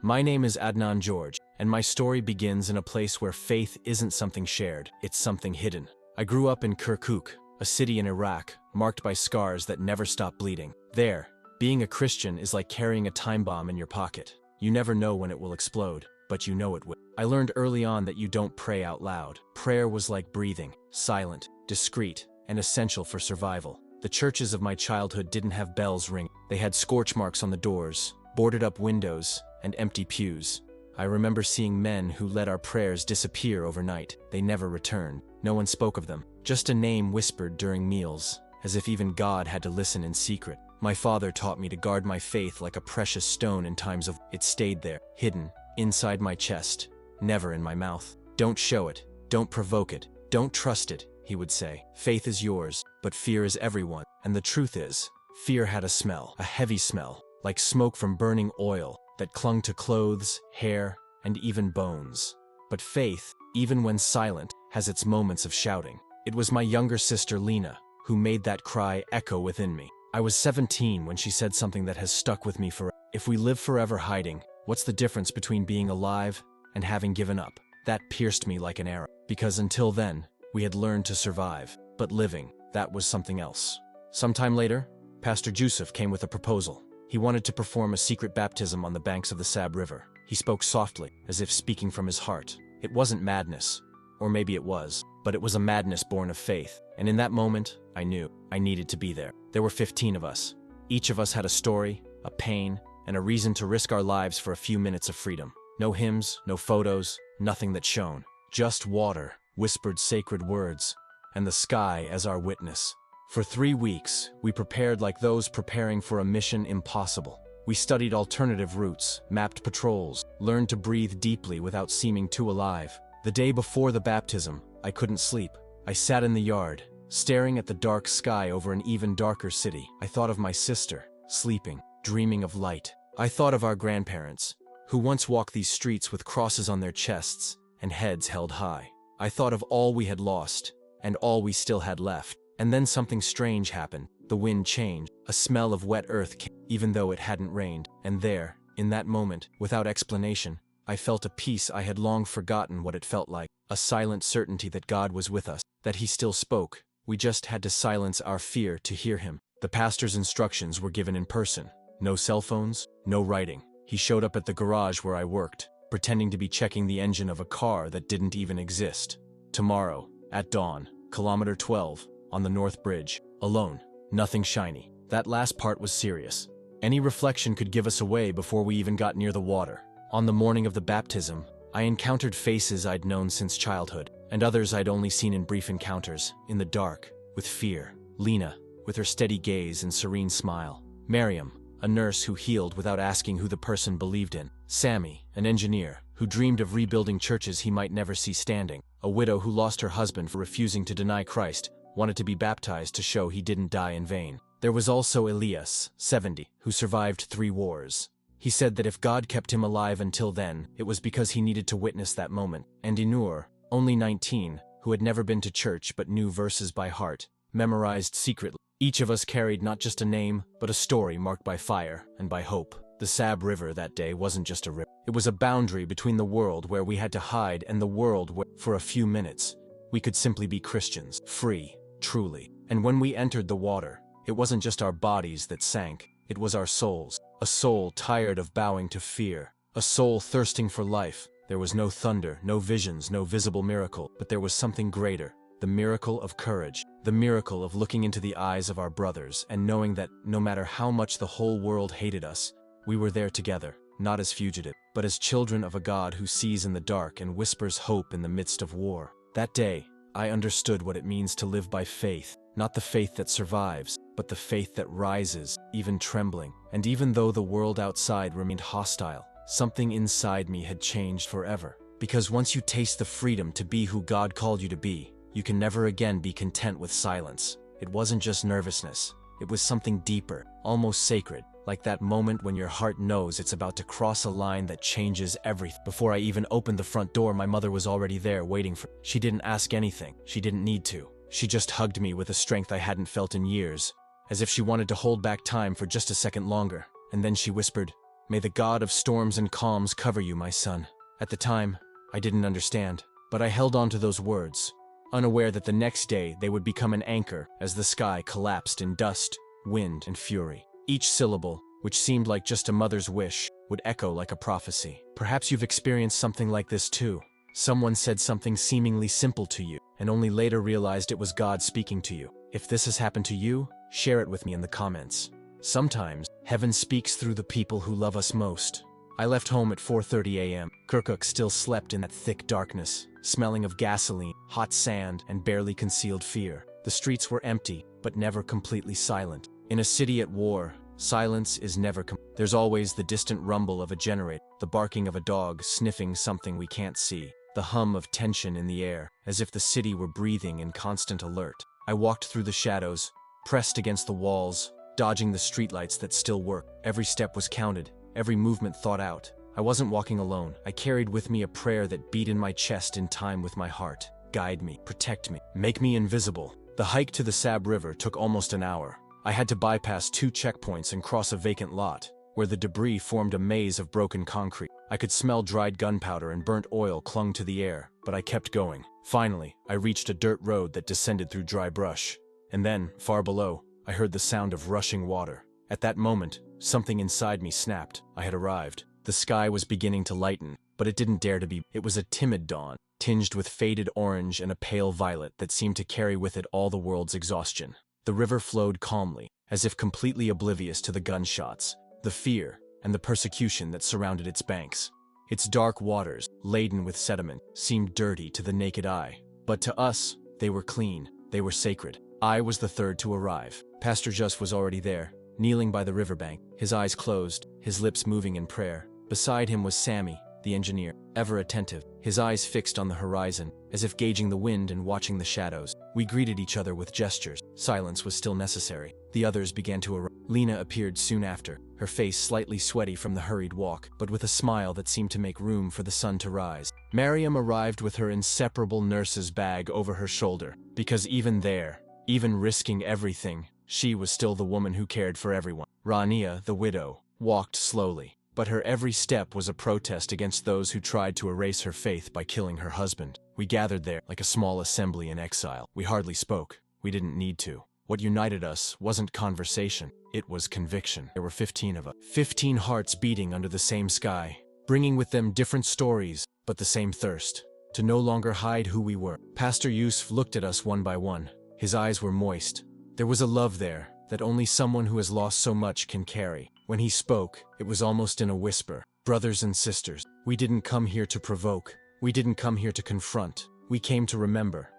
My name is Adnan George, and my story begins in a place where faith isn't something shared, it's something hidden. I grew up in Kirkuk, a city in Iraq, marked by scars that never stop bleeding. There, being a Christian is like carrying a time bomb in your pocket. You never know when it will explode, but you know it will. I learned early on that you don't pray out loud. Prayer was like breathing, silent, discreet, and essential for survival. The churches of my childhood didn't have bells ringing. They had scorch marks on the doors, boarded up windows, and empty pews. I remember seeing men who let our prayers disappear overnight. They never returned. No one spoke of them. Just a name whispered during meals, as if even God had to listen in secret. My father taught me to guard my faith like a precious stone in times of... It stayed there, hidden, inside my chest, never in my mouth. Don't show it. Don't provoke it. Don't trust it, he would say. Faith is yours, but fear is everyone. And the truth is, fear had a smell, a heavy smell, like smoke from burning oil, that clung to clothes, hair, and even bones. But faith, even when silent, has its moments of shouting. It was my younger sister Lena who made that cry echo within me. I was 17 when she said something that has stuck with me forever. If we live forever hiding, what's the difference between being alive and having given up? That pierced me like an arrow, because until then, we had learned to survive. But living, that was something else. Sometime later, Pastor Yusuf came with a proposal. He wanted to perform a secret baptism on the banks of the Sab River. He spoke softly, as if speaking from his heart. It wasn't madness, or maybe it was, but it was a madness born of faith. And in that moment, I knew I needed to be there. There were 15 of us. Each of us had a story, a pain, and a reason to risk our lives for a few minutes of freedom. No hymns, no photos, nothing that shone. Just water, whispered sacred words, and the sky as our witness. For 3 weeks, we prepared like those preparing for a mission impossible. We studied alternative routes, mapped patrols, learned to breathe deeply without seeming too alive. The day before the baptism, I couldn't sleep. I sat in the yard, staring at the dark sky over an even darker city. I thought of my sister, sleeping, dreaming of light. I thought of our grandparents, who once walked these streets with crosses on their chests and heads held high. I thought of all we had lost, and all we still had left. And then something strange happened. The wind changed. A smell of wet earth came, even though it hadn't rained. And there, in that moment, without explanation, I felt a peace I had long forgotten what it felt like. A silent certainty that God was with us, that He still spoke. We just had to silence our fear to hear Him. The pastor's instructions were given in person. No cell phones, no writing. He showed up at the garage where I worked, pretending to be checking the engine of a car that didn't even exist. Tomorrow, at dawn, kilometer 12, on the North Bridge, alone, nothing shiny. That last part was serious. Any reflection could give us away before we even got near the water. On the morning of the baptism, I encountered faces I'd known since childhood, and others I'd only seen in brief encounters, in the dark, with fear. Lena, with her steady gaze and serene smile. Miriam, a nurse who healed without asking who the person believed in. Sammy, an engineer, who dreamed of rebuilding churches he might never see standing. A widow who lost her husband for refusing to deny Christ, wanted to be baptized to show he didn't die in vain. There was also Elias, 70, who survived 3 wars. He said that if God kept him alive until then, it was because he needed to witness that moment. And Inur, only 19, who had never been to church but knew verses by heart, memorized secretly. Each of us carried not just a name, but a story marked by fire and by hope. The Sab River that day wasn't just a river. It was a boundary between the world where we had to hide and the world where, for a few minutes, we could simply be Christians, free. Truly. And when we entered the water, it wasn't just our bodies that sank, it was our souls. A soul tired of bowing to fear. A soul thirsting for life. There was no thunder, no visions, no visible miracle, but there was something greater. The miracle of courage. The miracle of looking into the eyes of our brothers and knowing that no matter how much the whole world hated us, we were there together, not as fugitives, but as children of a God who sees in the dark and whispers hope in the midst of war. That day, I understood what it means to live by faith, not the faith that survives, but the faith that rises, even trembling. And even though the world outside remained hostile, something inside me had changed forever. Because once you taste the freedom to be who God called you to be, you can never again be content with silence. It wasn't just nervousness. It was something deeper, almost sacred, like that moment when your heart knows it's about to cross a line that changes everything. Before I even opened the front door, my mother was already there waiting for me. She didn't ask anything. She didn't need to. She just hugged me with a strength I hadn't felt in years, as if she wanted to hold back time for just a second longer. And then she whispered, May the God of storms and calms cover you, my son. At the time, I didn't understand, but I held on to those words, unaware that the next day they would become an anchor as the sky collapsed in dust, wind, and fury. Each syllable, which seemed like just a mother's wish, would echo like a prophecy. Perhaps you've experienced something like this too. Someone said something seemingly simple to you, and only later realized it was God speaking to you. If this has happened to you, share it with me in the comments. Sometimes, heaven speaks through the people who love us most. I left home at 4:30 a.m. Kirkuk still slept in that thick darkness, smelling of gasoline, hot sand, and barely concealed fear. The streets were empty, but never completely silent. In a city at war, silence is never there's always the distant rumble of a generator, the barking of a dog sniffing something we can't see, the hum of tension in the air, as if the city were breathing in constant alert. I walked through the shadows, pressed against the walls, dodging the streetlights that still worked. Every step was counted, every movement thought out. I wasn't walking alone. I carried with me a prayer that beat in my chest in time with my heart. Guide me, protect me, make me invisible. The hike to the Sab River took almost an hour. I had to bypass 2 checkpoints and cross a vacant lot, where the debris formed a maze of broken concrete. I could smell dried gunpowder and burnt oil clung to the air, but I kept going. Finally, I reached a dirt road that descended through dry brush. And then, far below, I heard the sound of rushing water. At that moment, something inside me snapped. I had arrived. The sky was beginning to lighten, but it didn't dare to be. It was a timid dawn, tinged with faded orange and a pale violet that seemed to carry with it all the world's exhaustion. The river flowed calmly, as if completely oblivious to the gunshots, the fear, and the persecution that surrounded its banks. Its dark waters, laden with sediment, seemed dirty to the naked eye. But to us, they were clean, they were sacred. I was the third to arrive. Pastor Just was already there, kneeling by the riverbank, his eyes closed, his lips moving in prayer. Beside him was Sammy, the engineer, ever attentive, his eyes fixed on the horizon, as if gauging the wind and watching the shadows. We greeted each other with gestures. Silence was still necessary. The others began to arrive. Lena appeared soon after, her face slightly sweaty from the hurried walk, but with a smile that seemed to make room for the sun to rise. Mariam arrived with her inseparable nurse's bag over her shoulder, because even there, even risking everything, she was still the woman who cared for everyone. Rania, the widow, walked slowly, but her every step was a protest against those who tried to erase her faith by killing her husband. We gathered there like a small assembly in exile. We hardly spoke. We didn't need to. What united us wasn't conversation, it was conviction. There were 15 of us. 15 hearts beating under the same sky, bringing with them different stories, but the same thirst, to no longer hide who we were. Pastor Yusuf looked at us one by one. His eyes were moist. There was a love there that only someone who has lost so much can carry. When he spoke, it was almost in a whisper. Brothers and sisters, we didn't come here to provoke. We didn't come here to confront. We came to remember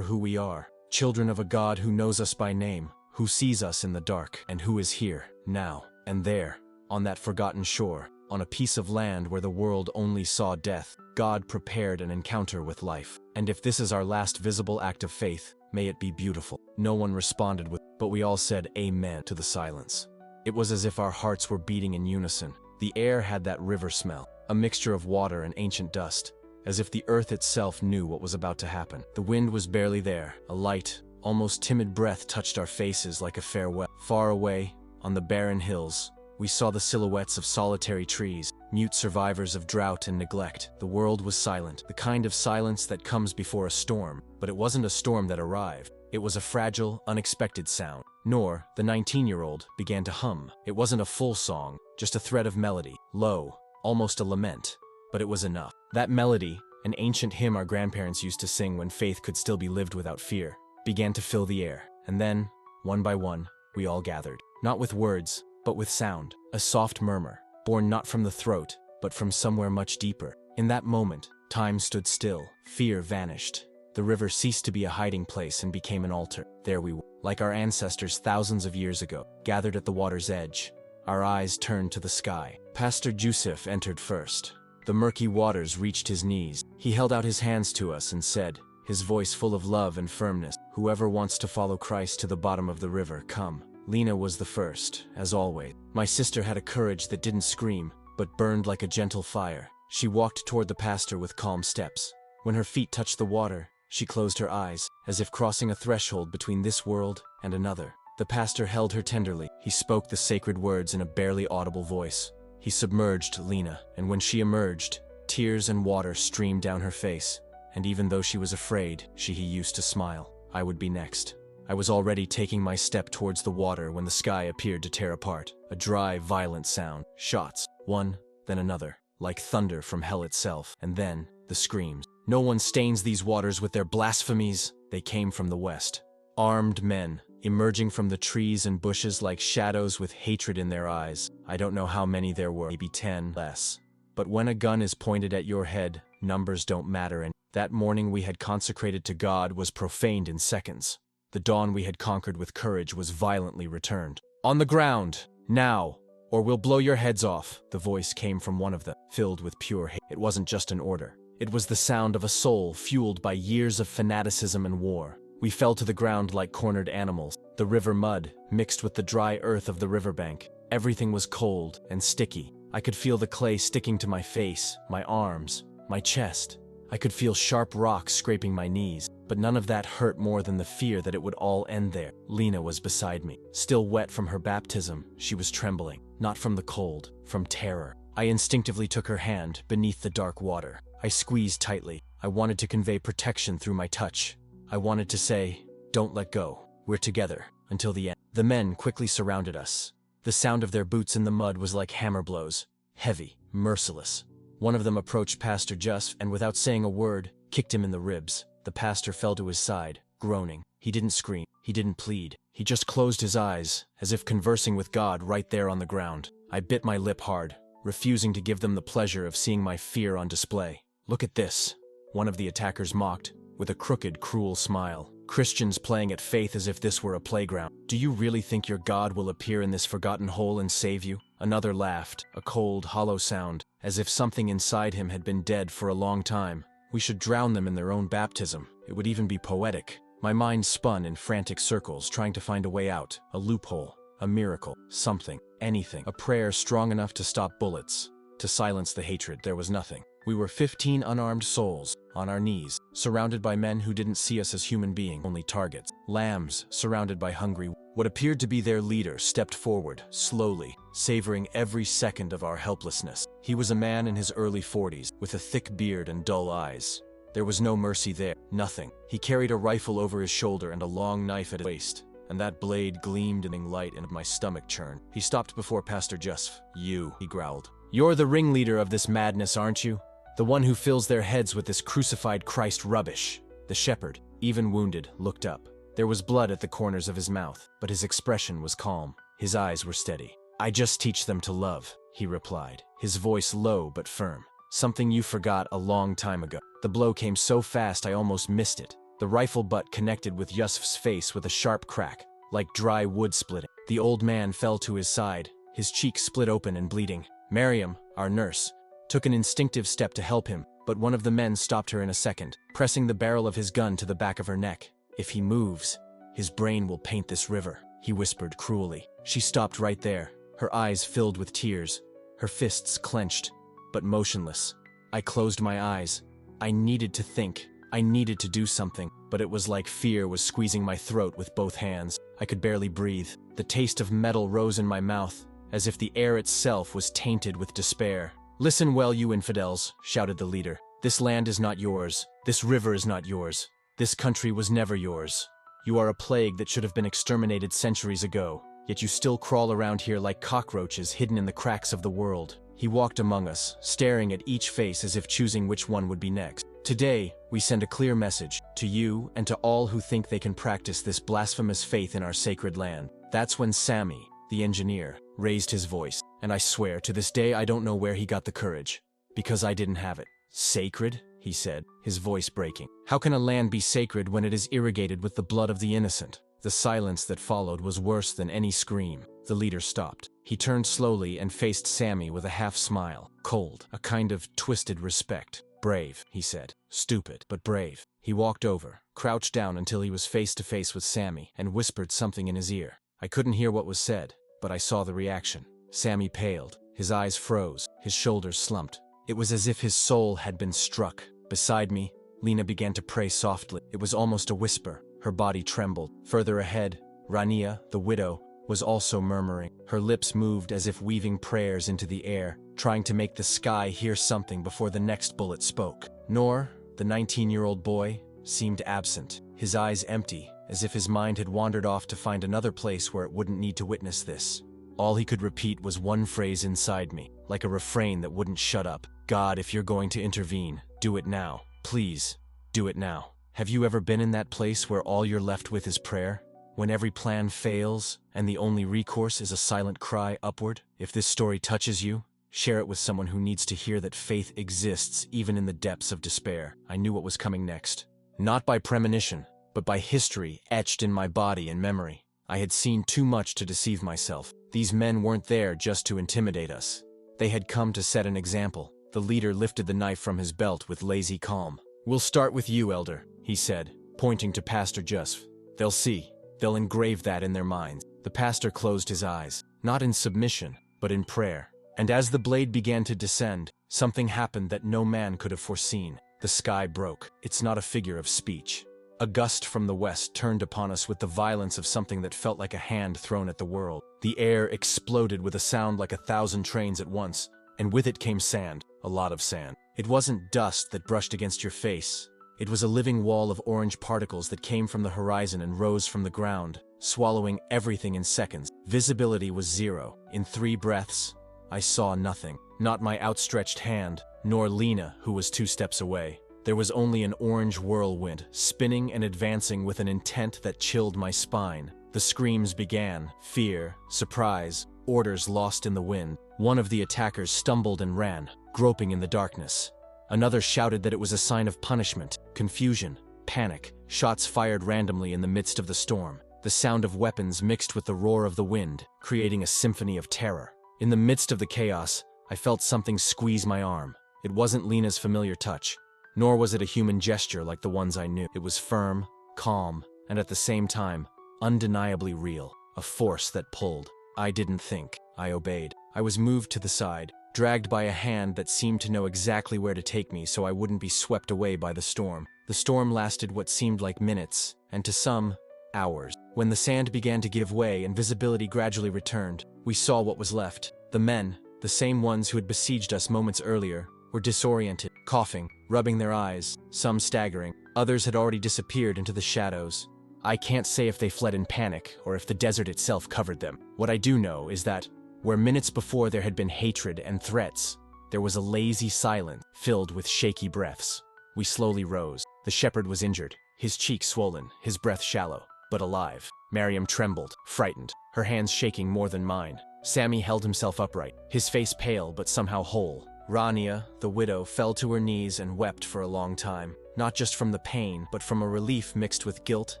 who we are. Children of a God who knows us by name, who sees us in the dark, and who is here, now, and there, on that forgotten shore, on a piece of land where the world only saw death. God prepared an encounter with life. And if this is our last visible act of faith, may it be beautiful. No one responded but we all said amen to the silence. It was as if our hearts were beating in unison. The air had that river smell, a mixture of water and ancient dust, as if the earth itself knew what was about to happen. The wind was barely there. A light, almost timid breath touched our faces like a farewell. Far away, on the barren hills, we saw the silhouettes of solitary trees, mute survivors of drought and neglect. The world was silent, the kind of silence that comes before a storm. But it wasn't a storm that arrived. It was a fragile, unexpected sound. Nor, the 19-year-old, began to hum. It wasn't a full song, just a thread of melody, low, almost a lament. But it was enough. That melody, an ancient hymn our grandparents used to sing when faith could still be lived without fear, began to fill the air. And then, one by one, we all gathered. Not with words, but with sound. A soft murmur, born not from the throat, but from somewhere much deeper. In that moment, time stood still. Fear vanished. The river ceased to be a hiding place and became an altar. There we were, like our ancestors thousands of years ago, gathered at the water's edge. Our eyes turned to the sky. Pastor Yusuf entered first. The murky waters reached his knees. He held out his hands to us and said, his voice full of love and firmness, "Whoever wants to follow Christ to the bottom of the river, come." Lena was the first, as always. My sister had a courage that didn't scream, but burned like a gentle fire. She walked toward the pastor with calm steps. When her feet touched the water, she closed her eyes, as if crossing a threshold between this world and another. The pastor held her tenderly. He spoke the sacred words in a barely audible voice. He submerged Lena, and when she emerged, tears and water streamed down her face. And even though she was afraid, he used to smile. I would be next. I was already taking my step towards the water when the sky appeared to tear apart. A dry, violent sound. Shots. One, then another. Like thunder from hell itself. And then, the screams. No one stains these waters with their blasphemies. They came from the west. Armed men, emerging from the trees and bushes like shadows with hatred in their eyes. I don't know how many there were, maybe 10 less. But when a gun is pointed at your head, numbers don't matter, and that morning we had consecrated to God was profaned in seconds. The dawn we had conquered with courage was violently returned. On the ground, now, or we'll blow your heads off, the voice came from one of them, filled with pure hate. It wasn't just an order. It was the sound of a soul fueled by years of fanaticism and war. We fell to the ground like cornered animals. The river mud, mixed with the dry earth of the riverbank. Everything was cold and sticky. I could feel the clay sticking to my face, my arms, my chest. I could feel sharp rocks scraping my knees, but none of that hurt more than the fear that it would all end there. Lena was beside me. Still wet from her baptism, she was trembling. Not from the cold, from terror. I instinctively took her hand beneath the dark water. I squeezed tightly. I wanted to convey protection through my touch. I wanted to say, "Don't let go. We're together, until the end." The men quickly surrounded us. The sound of their boots in the mud was like hammer blows. Heavy, merciless. One of them approached Pastor Just and without saying a word, kicked him in the ribs. The pastor fell to his side, groaning. He didn't scream. He didn't plead. He just closed his eyes, as if conversing with God right there on the ground. I bit my lip hard, refusing to give them the pleasure of seeing my fear on display. "Look at this," one of the attackers mocked, with a crooked, cruel smile. "Christians playing at faith as if this were a playground. Do you really think your God will appear in this forgotten hole and save you?" Another laughed, a cold, hollow sound, as if something inside him had been dead for a long time. We should drown them in their own baptism. It would even be poetic. My mind spun in frantic circles, trying to find a way out, a loophole, a miracle, something, anything. A prayer strong enough to stop bullets, to silence the hatred. There was nothing. We were 15 unarmed souls, on our knees, surrounded by men who didn't see us as human beings, only targets. Lambs, surrounded by hungry. What appeared to be their leader stepped forward, slowly, savoring every second of our helplessness. He was a man in his early 40s, with a thick beard and dull eyes. There was no mercy there, nothing. He carried a rifle over his shoulder and a long knife at his waist, and that blade gleamed in light and my stomach churned. He stopped before Pastor Just. "You," he growled. "You're the ringleader of this madness, aren't you? The one who fills their heads with this crucified Christ rubbish." The shepherd, even wounded, looked up. There was blood at the corners of his mouth, but his expression was calm. His eyes were steady. "I just teach them to love," he replied, his voice low but firm. "Something you forgot a long time ago." The blow came so fast I almost missed it. The rifle butt connected with Yusuf's face with a sharp crack, like dry wood splitting. The old man fell to his side, his cheek split open and bleeding. Miriam, our nurse, took an instinctive step to help him, but one of the men stopped her in a second, pressing the barrel of his gun to the back of her neck. "If he moves, his brain will paint this river," he whispered cruelly. She stopped right there, her eyes filled with tears, her fists clenched, but motionless. I closed my eyes. I needed to think. I needed to do something, but it was like fear was squeezing my throat with both hands. I could barely breathe. The taste of metal rose in my mouth, as if the air itself was tainted with despair. "Listen well, you infidels," shouted the leader. "This land is not yours. This river is not yours. This country was never yours. You are a plague that should have been exterminated centuries ago, yet you still crawl around here like cockroaches hidden in the cracks of the world." He walked among us, staring at each face as if choosing which one would be next. "Today, we send a clear message to you and to all who think they can practice this blasphemous faith in our sacred land." That's when Sammy, the engineer, raised his voice, and I swear to this day I don't know where he got the courage, because I didn't have it. "Sacred?" he said, his voice breaking. "How can a land be sacred when it is irrigated with the blood of the innocent?" The silence that followed was worse than any scream. The leader stopped. He turned slowly and faced Sammy with a half-smile, cold, a kind of twisted respect. "Brave," he said. "Stupid, but brave." He walked over, crouched down until he was face to face with Sammy, and whispered something in his ear. I couldn't hear what was said, but I saw the reaction. Sammy paled, his eyes froze, his shoulders slumped. It was as if his soul had been struck. Beside me, Lena began to pray softly. It was almost a whisper. Her body trembled. Further ahead, Rania, the widow, was also murmuring. Her lips moved as if weaving prayers into the air, trying to make the sky hear something before the next bullet spoke. Noor, the 19-year-old boy, seemed absent, his eyes empty, as if his mind had wandered off to find another place where it wouldn't need to witness this. All he could repeat was one phrase inside me, like a refrain that wouldn't shut up. God, if you're going to intervene, do it now. Please, do it now. Have you ever been in that place where all you're left with is prayer? When every plan fails, and the only recourse is a silent cry upward? If this story touches you, share it with someone who needs to hear that faith exists even in the depths of despair. I knew what was coming next. Not by premonition, but by history etched in my body and memory. I had seen too much to deceive myself. These men weren't there just to intimidate us. They had come to set an example. The leader lifted the knife from his belt with lazy calm. "We'll start with you, Elder," he said, pointing to Pastor Jusf. "They'll see. They'll engrave that in their minds." The pastor closed his eyes, not in submission, but in prayer. And as the blade began to descend, something happened that no man could have foreseen. The sky broke. It's not a figure of speech. A gust from the west turned upon us with the violence of something that felt like a hand thrown at the world. The air exploded with a sound like 1,000 trains at once, and with it came sand, a lot of sand. It wasn't dust that brushed against your face. It was a living wall of orange particles that came from the horizon and rose from the ground, swallowing everything in seconds. Visibility was zero. In 3 breaths, I saw nothing. Not my outstretched hand, nor Lena, who was 2 steps away. There was only an orange whirlwind, spinning and advancing with an intent that chilled my spine. The screams began: fear, surprise, orders lost in the wind. One of the attackers stumbled and ran, groping in the darkness. Another shouted that it was a sign of punishment. Confusion, panic, shots fired randomly in the midst of the storm. The sound of weapons mixed with the roar of the wind, creating a symphony of terror. In the midst of the chaos, I felt something squeeze my arm. It wasn't Lena's familiar touch, nor was it a human gesture like the ones I knew. It was firm, calm, and at the same time, undeniably real. A force that pulled. I didn't think. I obeyed. I was moved to the side, dragged by a hand that seemed to know exactly where to take me so I wouldn't be swept away by the storm. The storm lasted what seemed like minutes, and to some, hours. When the sand began to give way and visibility gradually returned, we saw what was left. The men, the same ones who had besieged us moments earlier, were disoriented, coughing, rubbing their eyes, some staggering. Others had already disappeared into the shadows. I can't say if they fled in panic or if the desert itself covered them. What I do know is that, where minutes before there had been hatred and threats, there was a lazy silence filled with shaky breaths. We slowly rose. The shepherd was injured, his cheeks swollen, his breath shallow, but alive. Miriam trembled, frightened, her hands shaking more than mine. Sammy held himself upright, his face pale but somehow whole. Rania, the widow, fell to her knees and wept for a long time, not just from the pain, but from a relief mixed with guilt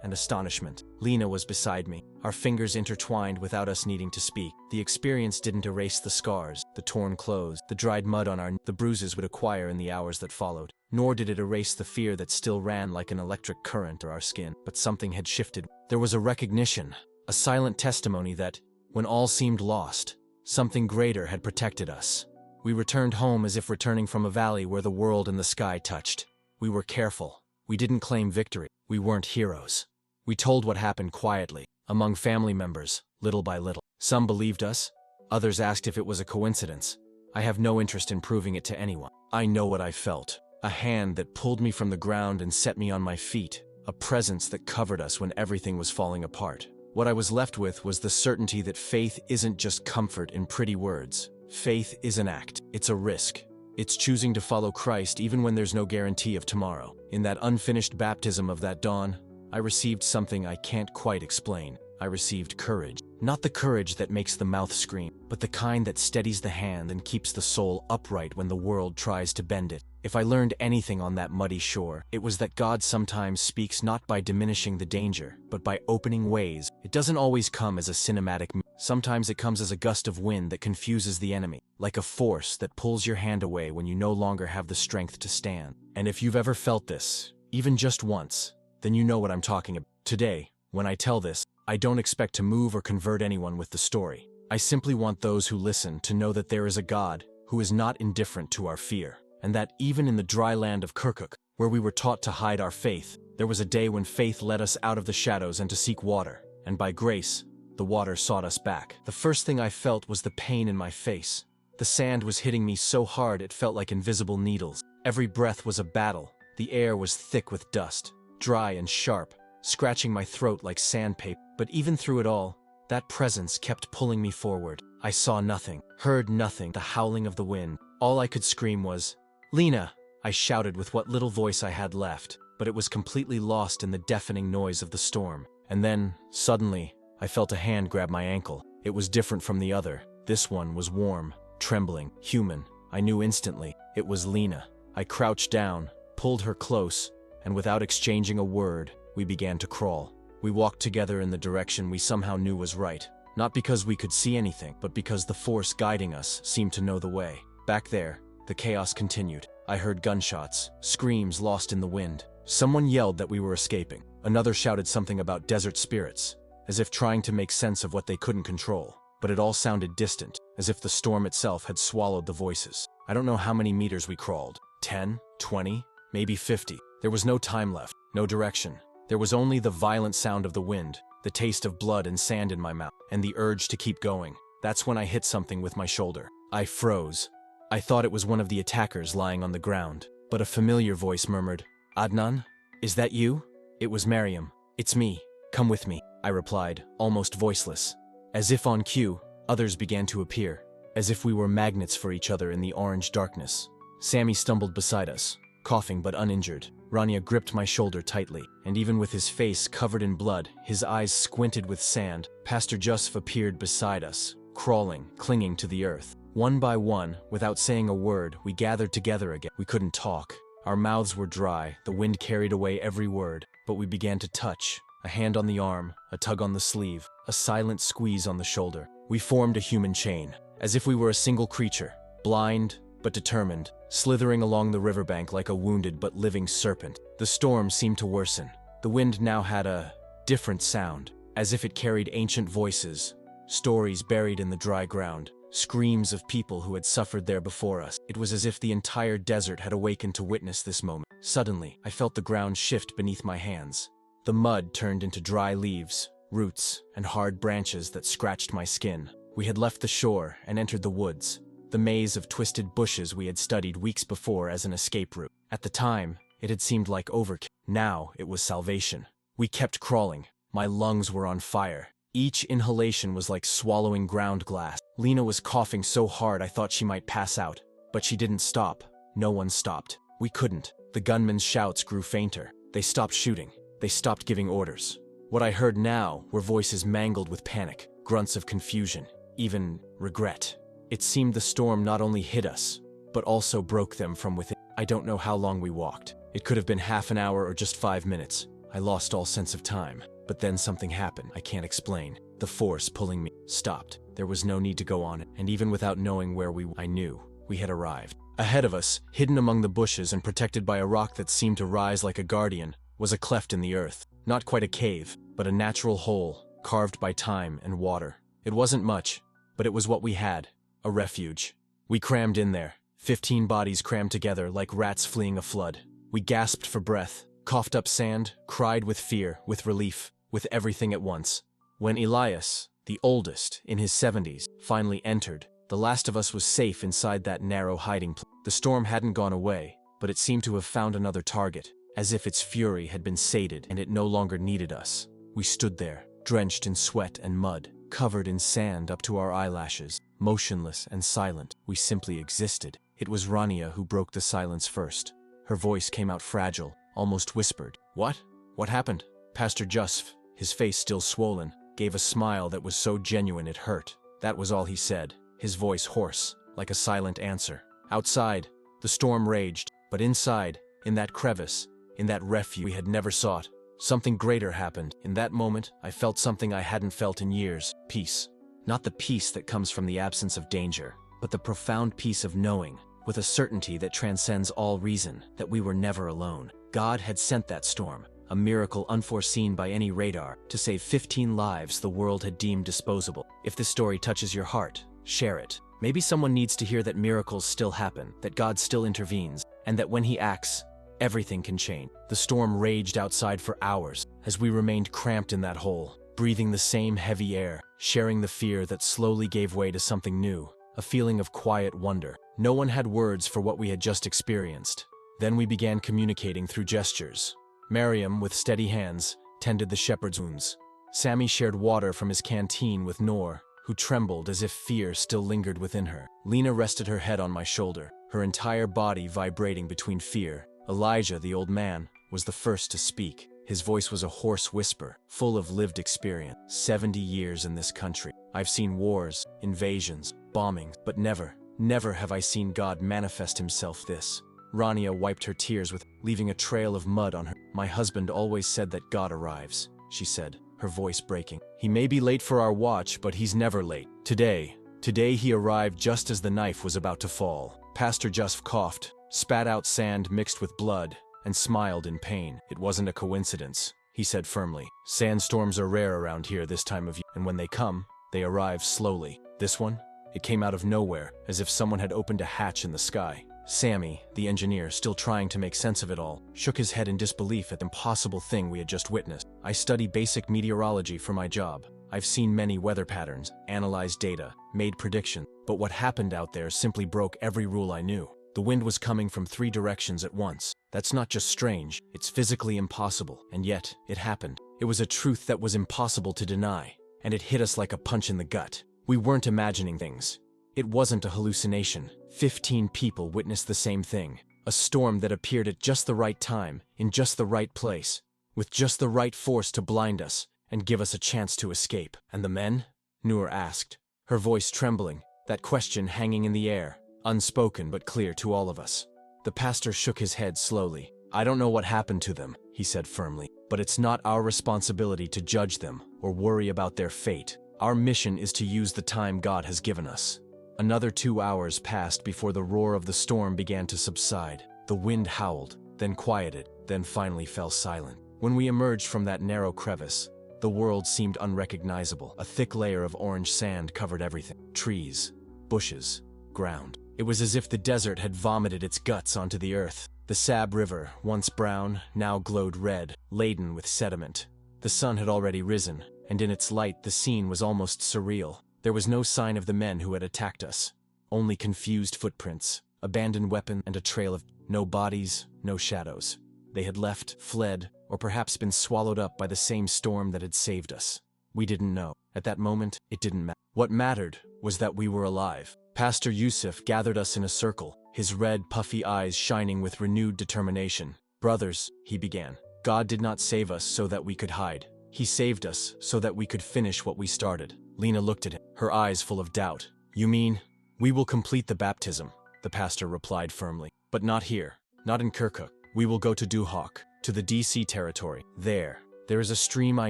and astonishment. Lena was beside me, our fingers intertwined without us needing to speak. The experience didn't erase the scars, the torn clothes, the dried mud on the bruises would acquire in the hours that followed. Nor did it erase the fear that still ran like an electric current through our skin. But something had shifted. There was a recognition, a silent testimony that, when all seemed lost, something greater had protected us. We returned home as if returning from a valley where the world and the sky touched. We were careful. We didn't claim victory. We weren't heroes. We told what happened quietly, among family members, little by little. Some believed us. Others asked if it was a coincidence. I have no interest in proving it to anyone. I know what I felt. A hand that pulled me from the ground and set me on my feet. A presence that covered us when everything was falling apart. What I was left with was the certainty that faith isn't just comfort in pretty words. Faith is an act. It's a risk. It's choosing to follow Christ even when there's no guarantee of tomorrow. In that unfinished baptism of that dawn, I received something I can't quite explain. I received courage. Not the courage that makes the mouth scream, but the kind that steadies the hand and keeps the soul upright when the world tries to bend it. If I learned anything on that muddy shore, it was that God sometimes speaks not by diminishing the danger, but by opening ways. It doesn't always come as a cinematic. Sometimes it comes as a gust of wind that confuses the enemy, like a force that pulls your hand away when you no longer have the strength to stand. And if you've ever felt this, even just once, then you know what I'm talking about. Today, when I tell this, I don't expect to move or convert anyone with the story. I simply want those who listen to know that there is a God who is not indifferent to our fear, and that even in the dry land of Kirkuk, where we were taught to hide our faith, there was a day when faith led us out of the shadows and to seek water, and by grace, The water sought us back. The first thing I felt was the pain in my face. The sand was hitting me so hard it felt like invisible needles. Every breath was a battle. The air was thick with dust, dry and sharp, scratching my throat like sandpaper. But even through it all, that presence kept pulling me forward. I saw nothing, heard nothing, the howling of the wind. All I could scream was, "Lena!" I shouted with what little voice I had left, but it was completely lost in the deafening noise of the storm. And then, suddenly, I felt a hand grab my ankle. It was different from the other. This one was warm, trembling, human. I knew instantly. It was Lena. I crouched down, pulled her close, and without exchanging a word, we began to crawl. We walked together in the direction we somehow knew was right. Not because we could see anything, but because the force guiding us seemed to know the way. Back there, the chaos continued. I heard gunshots, screams lost in the wind. Someone yelled that we were escaping. Another shouted something about desert spirits, as if trying to make sense of what they couldn't control. But it all sounded distant, as if the storm itself had swallowed the voices. I don't know how many meters we crawled. 10, 20, maybe 50. There was no time left, no direction. There was only the violent sound of the wind, the taste of blood and sand in my mouth, and the urge to keep going. That's when I hit something with my shoulder. I froze. I thought it was one of the attackers lying on the ground, but a familiar voice murmured, "Adnan? Is that you?" It was Mariam. "It's me. Come with me," I replied, almost voiceless. As if on cue, others began to appear, as if we were magnets for each other in the orange darkness. Sammy stumbled beside us, coughing but uninjured. Rania gripped my shoulder tightly, and even with his face covered in blood, his eyes squinted with sand, Pastor Jusf appeared beside us, crawling, clinging to the earth. One by one, without saying a word, we gathered together again. We couldn't talk. Our mouths were dry, the wind carried away every word, but we began to touch. A hand on the arm, a tug on the sleeve, a silent squeeze on the shoulder. We formed a human chain, as if we were a single creature, blind but determined, slithering along the riverbank like a wounded but living serpent. The storm seemed to worsen. The wind now had a different sound, as if it carried ancient voices, stories buried in the dry ground, screams of people who had suffered there before us. It was as if the entire desert had awakened to witness this moment. Suddenly, I felt the ground shift beneath my hands. The mud turned into dry leaves, roots, and hard branches that scratched my skin. We had left the shore and entered the woods, the maze of twisted bushes we had studied weeks before as an escape route. At the time, it had seemed like overkill. Now it was salvation. We kept crawling. My lungs were on fire. Each inhalation was like swallowing ground glass. Lena was coughing so hard I thought she might pass out. But she didn't stop. No one stopped. We couldn't. The gunmen's shouts grew fainter. They stopped shooting. They stopped giving orders. What I heard now were voices mangled with panic, grunts of confusion, even regret. It seemed the storm not only hit us, but also broke them from within. I don't know how long we walked. It could have been half an hour or just 5 minutes. I lost all sense of time. But then something happened I can't explain. The force pulling me stopped. There was no need to go on it, and even without knowing where I knew we had arrived. Ahead of us, hidden among the bushes and protected by a rock that seemed to rise like a guardian, was a cleft in the earth. Not quite a cave, but a natural hole, carved by time and water. It wasn't much, but it was what we had, a refuge. We crammed in there, 15 bodies crammed together like rats fleeing a flood. We gasped for breath, coughed up sand, cried with fear, with relief, with everything at once. When Elias, the oldest, in his 70s, finally entered, the last of us was safe inside that narrow hiding place. The storm hadn't gone away, but it seemed to have found another target, as if its fury had been sated and it no longer needed us. We stood there, drenched in sweat and mud, covered in sand up to our eyelashes, motionless and silent. We simply existed. It was Rania who broke the silence first. Her voice came out fragile, almost whispered. "What? What happened?" Pastor Jusf, his face still swollen, gave a smile that was so genuine it hurt. That was all he said, his voice hoarse, like a silent answer. Outside, the storm raged, but inside, in that crevice, in that refuge we had never sought, something greater happened. In that moment, I felt something I hadn't felt in years. Peace. Not the peace that comes from the absence of danger, but the profound peace of knowing, with a certainty that transcends all reason, that we were never alone. God had sent that storm, a miracle unforeseen by any radar, to save 15 lives the world had deemed disposable. If this story touches your heart, share it. Maybe someone needs to hear that miracles still happen, that God still intervenes, and that when He acts, everything can change. The storm raged outside for hours, as we remained cramped in that hole. breathing the same heavy air, sharing the fear that slowly gave way to something new, a feeling of quiet wonder. No one had words for what we had just experienced. Then we began communicating through gestures. Mariam, with steady hands, tended the shepherd's wounds. Sammy shared water from his canteen with Noor, who trembled as if fear still lingered within her. Lena rested her head on my shoulder, her entire body vibrating between fear. Elijah, the old man, was the first to speak. His voice was a hoarse whisper, full of lived experience. 70 years in this country. I've seen wars, invasions, bombings, but never have I seen God manifest himself this. Rania wiped her tears leaving a trail of mud on her. My husband always said that God arrives, she said, her voice breaking. He may be late for our watch, but he's never late. Today he arrived just as the knife was about to fall. Pastor Jusf coughed, spat out sand mixed with blood, and smiled in pain. It wasn't a coincidence, he said firmly. Sandstorms are rare around here this time of year, and when they come, they arrive slowly. This one? It came out of nowhere, as if someone had opened a hatch in the sky. Sammy, the engineer, still trying to make sense of it all, shook his head in disbelief at the impossible thing we had just witnessed. I study basic meteorology for my job. I've seen many weather patterns, analyzed data, made predictions, but what happened out there simply broke every rule I knew. The wind was coming from 3 directions at once. That's not just strange, it's physically impossible, and yet, it happened. It was a truth that was impossible to deny, and it hit us like a punch in the gut. We weren't imagining things. It wasn't a hallucination. 15 people witnessed the same thing. A storm that appeared at just the right time, in just the right place, with just the right force to blind us and give us a chance to escape. And the men? Noor asked, her voice trembling, that question hanging in the air, unspoken but clear to all of us. The pastor shook his head slowly. I don't know what happened to them, he said firmly, but it's not our responsibility to judge them or worry about their fate. Our mission is to use the time God has given us. Another 2 hours passed before the roar of the storm began to subside. The wind howled, then quieted, then finally fell silent. When we emerged from that narrow crevice, the world seemed unrecognizable. A thick layer of orange sand covered everything. Trees, bushes, ground. It was as if the desert had vomited its guts onto the earth. The Sab River, once brown, now glowed red, laden with sediment. The sun had already risen, and in its light the scene was almost surreal. There was no sign of the men who had attacked us. Only confused footprints, abandoned weapon, and a trail of no bodies, no shadows. They had left, fled, or perhaps been swallowed up by the same storm that had saved us. We didn't know. At that moment, it didn't matter. What mattered was that we were alive. Pastor Yusuf gathered us in a circle, his red, puffy eyes shining with renewed determination. Brothers, he began, God did not save us so that we could hide. He saved us so that we could finish what we started. Lena looked at him, her eyes full of doubt. You mean, we will complete the baptism, the pastor replied firmly. But not here, not in Kirkuk. We will go to Duhok, to the DC territory. There is a stream I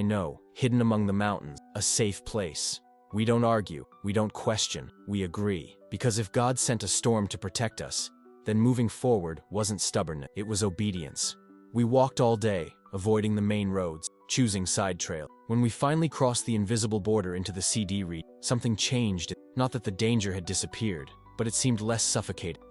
know, hidden among the mountains, a safe place. We don't argue, we don't question, we agree. Because if God sent a storm to protect us, then moving forward wasn't stubbornness, it was obedience. We walked all day, avoiding the main roads, choosing side trail. When we finally crossed the invisible border into the CD region, something changed. Not that the danger had disappeared, but it seemed less suffocating.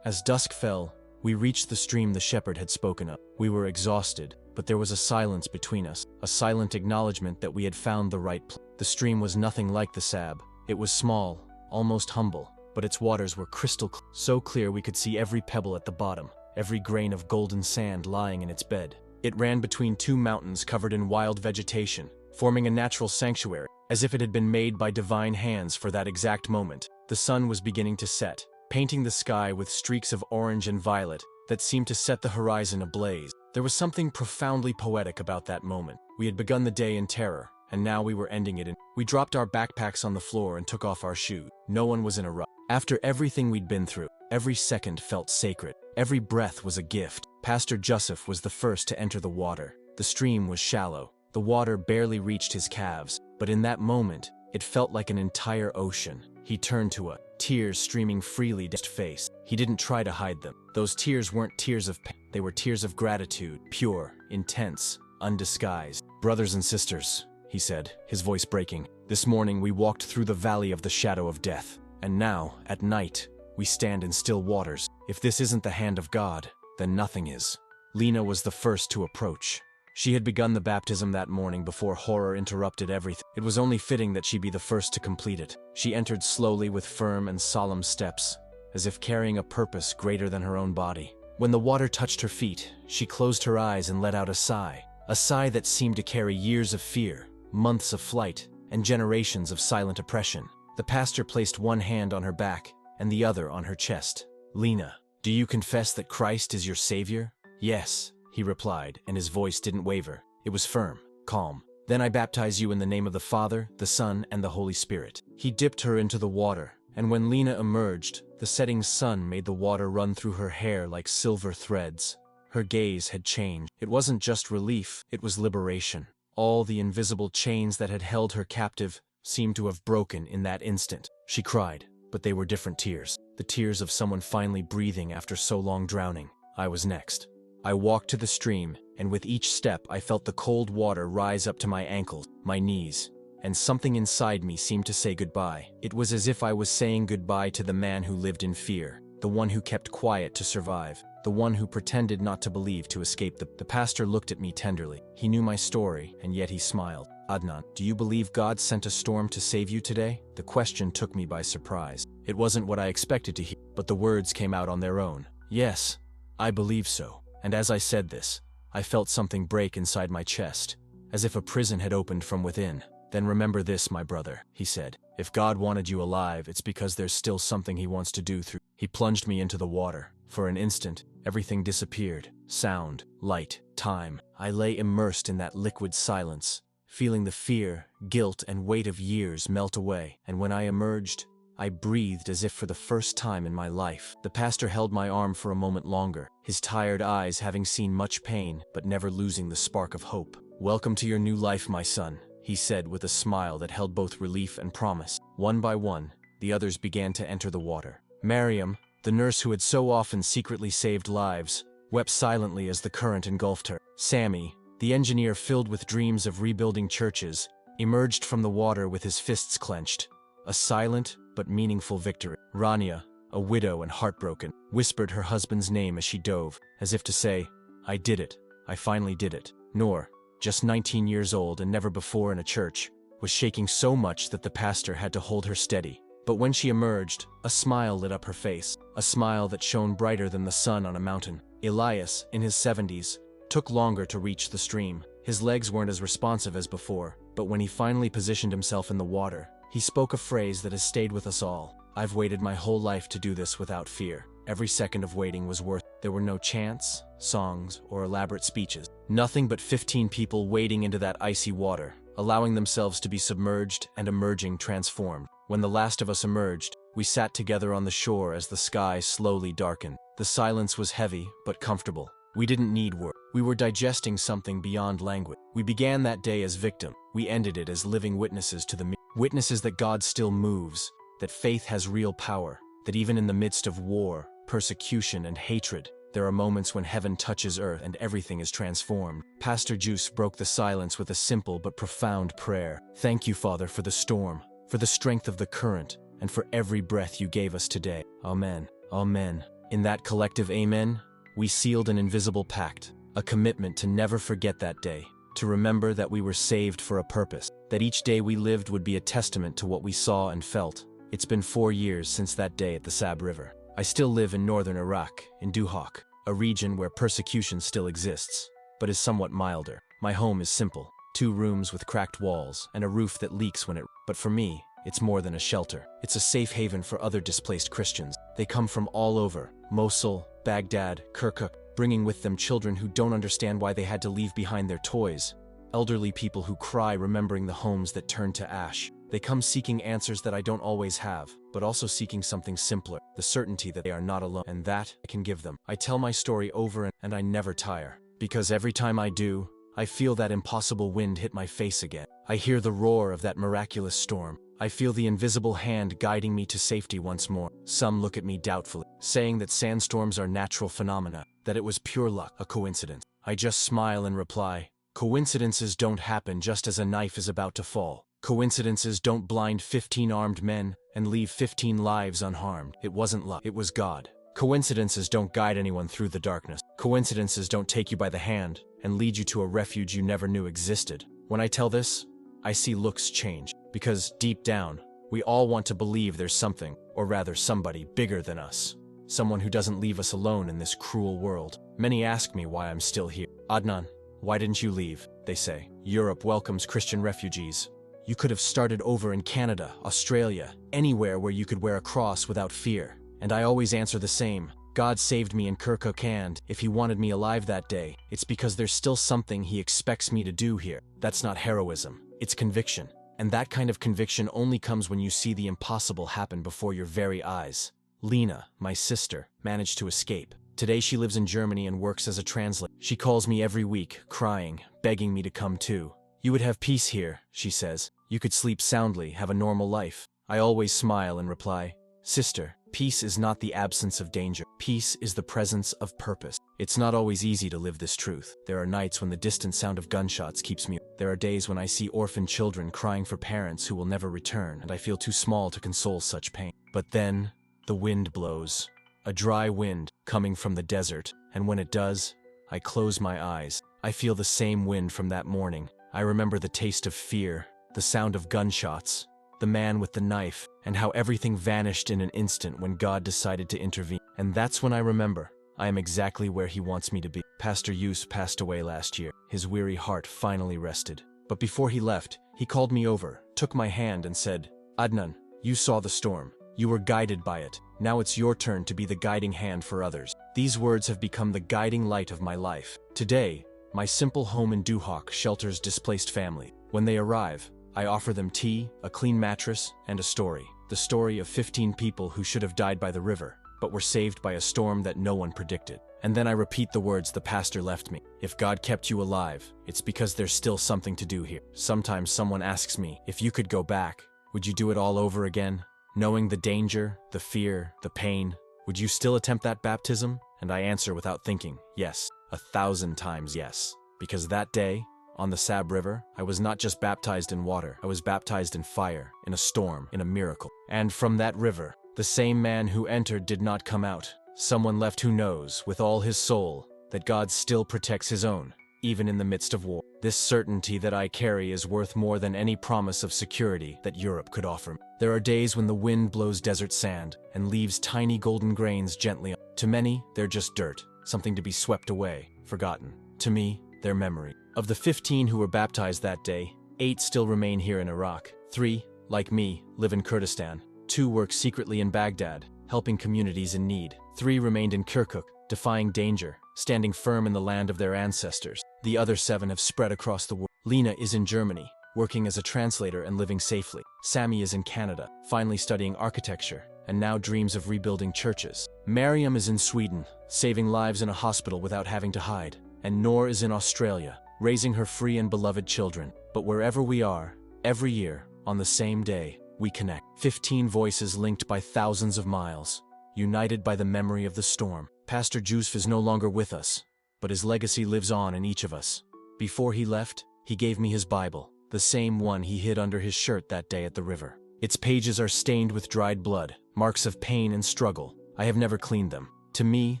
As dusk fell, we reached the stream the shepherd had spoken of. We were exhausted, but there was a silence between us, a silent acknowledgement that we had found the right place. The stream was nothing like the Sab. It was small, almost humble, but its waters were crystal clear, so clear we could see every pebble at the bottom, every grain of golden sand lying in its bed. It ran between 2 mountains covered in wild vegetation, forming a natural sanctuary, as if it had been made by divine hands for that exact moment. The sun was beginning to set, painting the sky with streaks of orange and violet that seemed to set the horizon ablaze. There was something profoundly poetic about that moment. We had begun the day in terror, and now we were ending it in. We dropped our backpacks on the floor and took off our shoes. No one was in a rush. After everything we'd been through, every second felt sacred. Every breath was a gift. Pastor Jusuf was the first to enter the water. The stream was shallow. The water barely reached his calves, but in that moment, it felt like an entire ocean. He turned to us, tears streaming freely down his face. He didn't try to hide them. Those tears weren't tears of pain. They were tears of gratitude, pure, intense, undisguised. Brothers and sisters, he said, his voice breaking, this morning we walked through the valley of the shadow of death. And now, at night, we stand in still waters. If this isn't the hand of God, then nothing is. Lena was the first to approach. She had begun the baptism that morning before horror interrupted everything. It was only fitting that she be the first to complete it. She entered slowly with firm and solemn steps, as if carrying a purpose greater than her own body. When the water touched her feet, she closed her eyes and let out a sigh that seemed to carry years of fear, months of flight, and generations of silent oppression. The pastor placed one hand on her back and the other on her chest. "Lena, do you confess that Christ is your Savior?" "Yes," he replied, and his voice didn't waver. It was firm, calm. "Then I baptize you in the name of the Father, the Son, and the Holy Spirit." He dipped her into the water, and when Lena emerged, the setting sun made the water run through her hair like silver threads. Her gaze had changed. It wasn't just relief, it was liberation. All the invisible chains that had held her captive seemed to have broken in that instant. She cried, but they were different tears. The tears of someone finally breathing after so long drowning. I was next. I walked to the stream, and with each step I felt the cold water rise up to my ankles, my knees, and something inside me seemed to say goodbye. It was as if I was saying goodbye to the man who lived in fear, the one who kept quiet to survive, the one who pretended not to believe to escape. The pastor looked at me tenderly. He knew my story, and yet he smiled. "Adnan, do you believe God sent a storm to save you today?" The question took me by surprise. It wasn't what I expected to hear, but the words came out on their own. "Yes, I believe so." And as I said this, I felt something break inside my chest, as if a prison had opened from within. "Then remember this, my brother," he said. "If God wanted you alive, it's because there's still something he wants to do through." He plunged me into the water. For an instant, everything disappeared. Sound, light, time. I lay immersed in that liquid silence, feeling the fear, guilt, and weight of years melt away. And when I emerged, I breathed as if for the first time in my life. The pastor held my arm for a moment longer, his tired eyes having seen much pain, but never losing the spark of hope. "Welcome to your new life, my son," he said with a smile that held both relief and promise. One by one, the others began to enter the water. Mariam, the nurse who had so often secretly saved lives, wept silently as the current engulfed her. Sammy, the engineer filled with dreams of rebuilding churches, emerged from the water with his fists clenched. A silent but meaningful victory. Rania, a widow and heartbroken, whispered her husband's name as she dove, as if to say, "I did it. I finally did it." Noor, just 19 years old and never before in a church, was shaking so much that the pastor had to hold her steady. But when she emerged, a smile lit up her face, a smile that shone brighter than the sun on a mountain. Elias, in his 70s, took longer to reach the stream. His legs weren't as responsive as before, but when he finally positioned himself in the water, he spoke a phrase that has stayed with us all. "I've waited my whole life to do this without fear." Every second of waiting was worth it. There were no chants, songs, or elaborate speeches. Nothing but 15 people wading into that icy water, allowing themselves to be submerged and emerging transformed. When the last of us emerged, we sat together on the shore as the sky slowly darkened. The silence was heavy but comfortable. We didn't need words. We were digesting something beyond language. We began that day as victims. We ended it as living witnesses to the witnesses that God still moves, that faith has real power, that even in the midst of war, persecution, and hatred, there are moments when heaven touches earth and everything is transformed. Pastor Juice broke the silence with a simple but profound prayer. "Thank you, Father, for the storm, for the strength of the current, and for every breath you gave us today. Amen. Amen." In that collective amen, we sealed an invisible pact, a commitment to never forget that day, to remember that we were saved for a purpose, that each day we lived would be a testament to what we saw and felt. It's been 4 years since that day at the Sab River. I still live in northern Iraq, in Duhok, a region where persecution still exists, but is somewhat milder. My home is simple, 2 rooms with cracked walls and a roof that leaks when it... But for me, it's more than a shelter. It's a safe haven for other displaced Christians. They come from all over, Mosul, Baghdad, Kirkuk, bringing with them children who don't understand why they had to leave behind their toys, elderly people who cry remembering the homes that turned to ash. They come seeking answers that I don't always have, but also seeking something simpler, the certainty that they are not alone, and that I can give them. I tell my story over and I never tire, because every time I do, I feel that impossible wind hit my face again. I hear the roar of that miraculous storm. I feel the invisible hand guiding me to safety once more. Some look at me doubtfully, saying that sandstorms are natural phenomena, that it was pure luck, a coincidence. I just smile and reply, coincidences don't happen just as a knife is about to fall. Coincidences don't blind 15 armed men and leave 15 lives unharmed. It wasn't luck, it was God. Coincidences don't guide anyone through the darkness. Coincidences don't take you by the hand and lead you to a refuge you never knew existed. When I tell this, I see looks change, because deep down, we all want to believe there's something, or rather somebody, bigger than us. Someone who doesn't leave us alone in this cruel world. Many ask me why I'm still here. Adnan, why didn't you leave? They say. Europe welcomes Christian refugees. You could have started over in Canada, Australia, anywhere where you could wear a cross without fear. And I always answer the same. God saved me in Kirkuk, and if he wanted me alive that day, it's because there's still something he expects me to do here. That's not heroism, it's conviction. And that kind of conviction only comes when you see the impossible happen before your very eyes. Lena, my sister, managed to escape. Today she lives in Germany and works as a translator. She calls me every week, crying, begging me to come too. You would have peace here, she says. You could sleep soundly, have a normal life. I always smile and reply, Sister, peace is not the absence of danger. Peace is the presence of purpose. It's not always easy to live this truth. There are nights when the distant sound of gunshots keeps me. There are days when I see orphan children crying for parents who will never return, and I feel too small to console such pain. But then, the wind blows. A dry wind, coming from the desert, and when it does, I close my eyes. I feel the same wind from that morning. I remember the taste of fear, the sound of gunshots, the man with the knife, and how everything vanished in an instant when God decided to intervene. And that's when I remember, I am exactly where he wants me to be. Pastor Yus passed away last year. His weary heart finally rested. But before he left, he called me over, took my hand and said, Adnan, you saw the storm. You were guided by it. Now it's your turn to be the guiding hand for others. These words have become the guiding light of my life. Today, my simple home in Duhok shelters displaced family. When they arrive, I offer them tea, a clean mattress, and a story. The story of 15 people who should have died by the river, but were saved by a storm that no one predicted. And then I repeat the words the pastor left me. If God kept you alive, it's because there's still something to do here. Sometimes someone asks me, if you could go back, would you do it all over again? Knowing the danger, the fear, the pain, would you still attempt that baptism? And I answer without thinking, yes, 1,000 times yes. Because that day, on the Sab River, I was not just baptized in water, I was baptized in fire, in a storm, in a miracle. And from that river, the same man who entered did not come out. Someone left who knows, with all his soul, that God still protects his own, even in the midst of war. This certainty that I carry is worth more than any promise of security that Europe could offer me. There are days when the wind blows desert sand and leaves tiny golden grains gently on. To many, they're just dirt, something to be swept away, forgotten. To me, they're memory. Of the 15 who were baptized that day, 8 still remain here in Iraq. 3, like me, live in Kurdistan. 2 work secretly in Baghdad, helping communities in need. 3 remained in Kirkuk, defying danger, standing firm in the land of their ancestors. The other 7 have spread across the world. Lena is in Germany, working as a translator and living safely. Sammy is in Canada, finally studying architecture, and now dreams of rebuilding churches. Mariam is in Sweden, saving lives in a hospital without having to hide. And Noor is in Australia, raising her free and beloved children. But wherever we are, every year, on the same day, we connect. 15 voices linked by thousands of miles, united by the memory of the storm. Pastor Jusf is no longer with us, but his legacy lives on in each of us. Before he left, he gave me his Bible, the same one he hid under his shirt that day at the river. Its pages are stained with dried blood, marks of pain and struggle. I have never cleaned them. To me,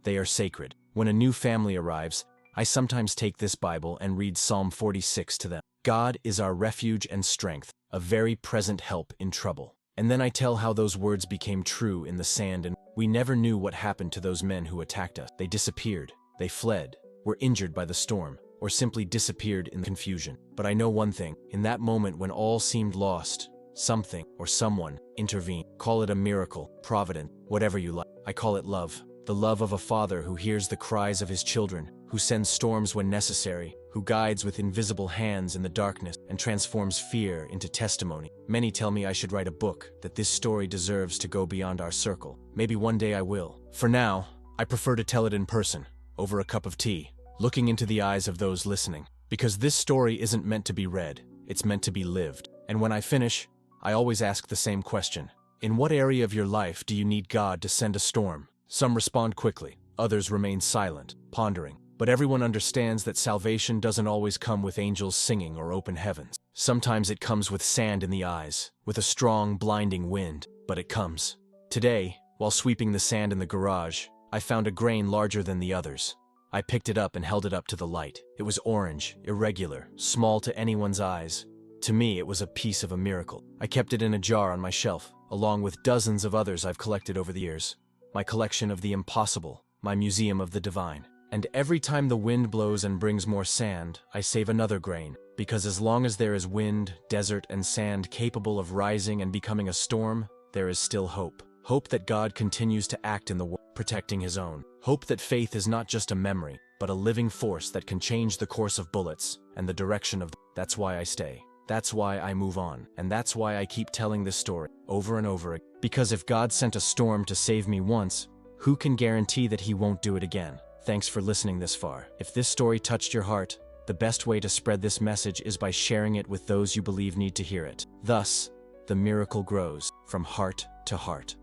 they are sacred. When a new family arrives, I sometimes take this Bible and read Psalm 46 to them. God is our refuge and strength, a very present help in trouble. And then I tell how those words became true in the sand, and we never knew what happened to those men who attacked us. They disappeared, they fled, were injured by the storm, or simply disappeared in the confusion. But I know one thing, in that moment when all seemed lost, something or someone intervened. Call it a miracle, providence, whatever you like. I call it love. The love of a father who hears the cries of his children, who sends storms when necessary, who guides with invisible hands in the darkness and transforms fear into testimony. Many tell me I should write a book, that this story deserves to go beyond our circle. Maybe one day I will. For now, I prefer to tell it in person, over a cup of tea, looking into the eyes of those listening. Because this story isn't meant to be read, it's meant to be lived. And when I finish, I always ask the same question. In what area of your life do you need God to send a storm? Some respond quickly, others remain silent, pondering. But everyone understands that salvation doesn't always come with angels singing or open heavens. Sometimes it comes with sand in the eyes, with a strong, blinding wind, but it comes. Today, while sweeping the sand in the garage, I found a grain larger than the others. I picked it up and held it up to the light. It was orange, irregular, small to anyone's eyes. To me, it was a piece of a miracle. I kept it in a jar on my shelf, along with dozens of others I've collected over the years. My collection of the impossible, my museum of the divine. And every time the wind blows and brings more sand, I save another grain. Because as long as there is wind, desert, and sand capable of rising and becoming a storm, there is still hope. Hope that God continues to act in the world, protecting his own. Hope that faith is not just a memory, but a living force that can change the course of bullets and the direction of That's why I stay. That's why I move on. And that's why I keep telling this story over and over again. Because if God sent a storm to save me once, who can guarantee that he won't do it again? Thanks for listening this far. If this story touched your heart, the best way to spread this message is by sharing it with those you believe need to hear it. Thus, the miracle grows from heart to heart.